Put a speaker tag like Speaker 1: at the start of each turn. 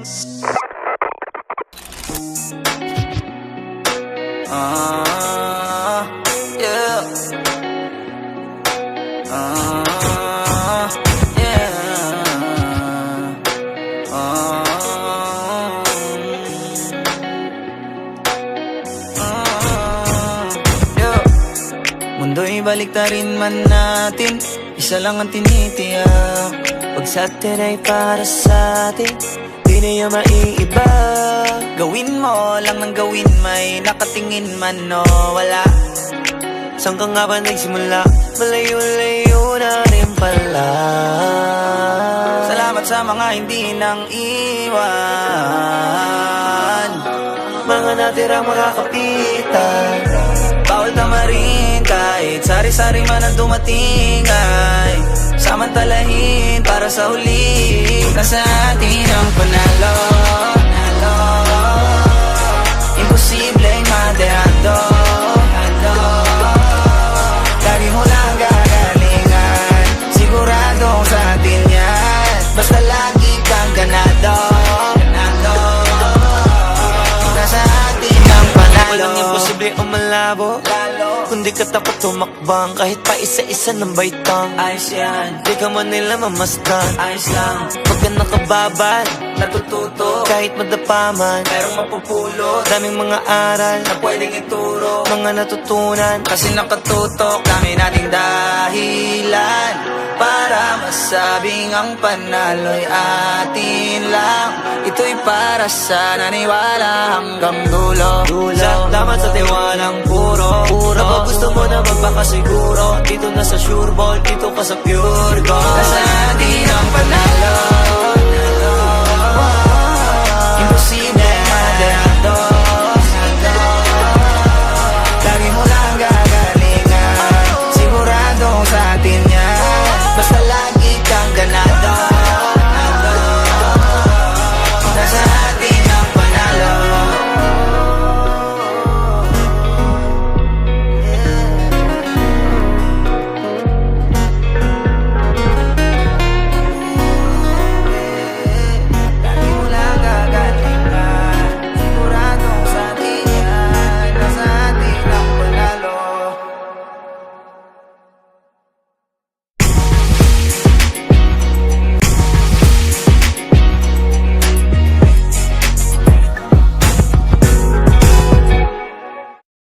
Speaker 1: Yeah. Mundo'y baliktarin man natin, isa lang ang tinitiyak. Pagsatin ay para sa atin, di na yan maiiba. Gawin mo lang ng gawin, may nakatingin man o wala. Saan ka nga ba nagsimula? Malayo-layo na rin pala. Salamat sa mga hindi nang iwan, mga natirang makakapitan. Bawal tamarin kahit sari-sari man ang dumating ay samantalahin para sa huli. Nasa atin ang panalo, imposibleng madehado. Lagi mo lang gagalingan, siguradong sa atin yan. Basta lagi kang ganado. Nasa atin ang panalo. Walang imposible o malabo, kundi ka takot tumakbang kahit pa isa-isa ng baitang. Ayos yan, di ka man nila mamasdan. Ayos lang, pag ka nakababad, natututo kahit madapaman, merong mapupulot. Daming mga aral na pwedeng ituro, mga natutunan kasi nakatutok. Dami nating dahilan para masabing ang panalo'y atin lang. Ito'y para sa naniwala hanggang dulo. Salamat sa tiwalang puro. Kapag gusto mo na magpakasiguro, dito na sa sure ball, dito ka sa pure gold. Nasa atin ang panalo,